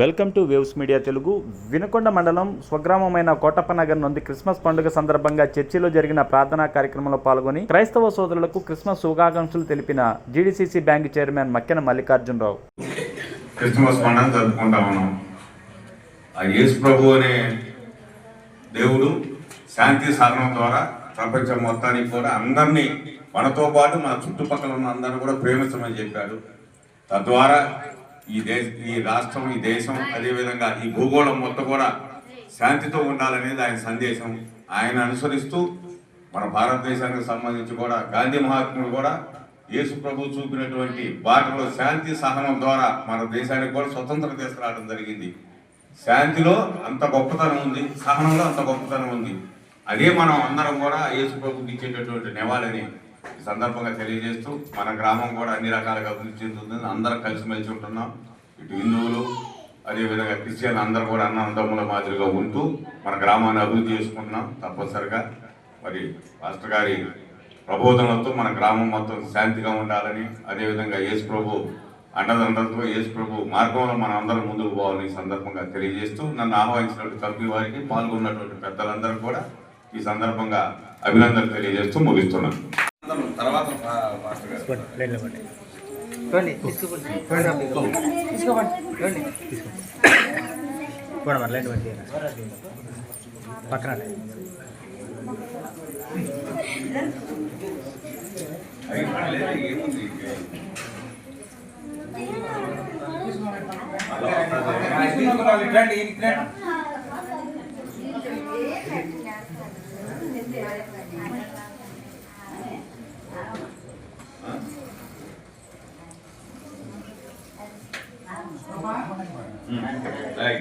Welcome to waves media Telugu. Vinukonda మండలం స్వగ్రామమైన కోటప్పనగర్ నుండి Christmas పండుగ సందర్భంగా చర్చిలో జరిగిన ప్రార్థనా కార్యక్రమంలో పాల్గొని క్రైస్తవ సోదరులకు క్రిస్మస్ శుభాకాంక్షలు తెలిపిన GDCC bank chairman Makkena Mallikarjunarao. Christmas పండుగ జరుపుకుంటా ఉన్నాం. ఆ యేసు ప్రభు అనే దేవుడు శాంతి సాధనం ద్వారా ప్రపంచం మొత్తానికి కూడా అందరినీ మనతో పాటు మన చుట్టుపక్కల ఉన్న అందరినీ కూడా ప్రేమించమని చెప్పాడు. తద్వారా ఈ రాష్ట్రం, ఈ దేశం, అదేవిధంగా ఈ భూగోళం మొత్తం కూడా శాంతితో ఉండాలనేది ఆయన సందేశం. ఆయన అనుసరిస్తూ మన భారతదేశానికి సంబంధించి కూడా గాంధీ మహాత్ముడు కూడా యేసు ప్రభు చూపినటువంటి బాటలో శాంతి సహనం ద్వారా మన దేశానికి కూడా స్వతంత్రం తీసుకురావడం జరిగింది. శాంతిలో అంత గొప్పతనం ఉంది, సహనంలో అంత గొప్పతనం ఉంది. అదే మనం అందరం కూడా యేసు ప్రభుకి ఇచ్చేటటువంటి నివాళిని ఈ సందర్భంగా తెలియజేస్తూ మన గ్రామం కూడా అన్ని రకాలుగా అభివృద్ధి చెందుతుంది. అందరం కలిసిమెలిసి ఉంటున్నాం. ఇటు హిందువులు, అదేవిధంగా క్రిస్టియన్ అందరూ కూడా అన్నదమ్ముల మాదిరిగా ఉంటూ మన గ్రామాన్ని అభివృద్ధి చేసుకుంటున్నాం. తప్పనిసరిగా మరి మాస్టర్ గారి ప్రబోధనలతో మన గ్రామం మొత్తం శాంతిగా ఉండాలని, అదేవిధంగా యేసు ప్రభు అండదండలతో యేసు ప్రభు మార్గంలో మనం అందరం ముందుకు పోవాలని ఈ సందర్భంగా తెలియజేస్తూ నన్ను ఆహ్వానించినటువంటి కంపెనీ వారికి, పాల్గొన్నటువంటి పెద్దలందరూ కూడా ఈ సందర్భంగా అభినందనలు తెలియజేస్తూ ముగిస్తున్నాను. తర్వాత పక్కన Like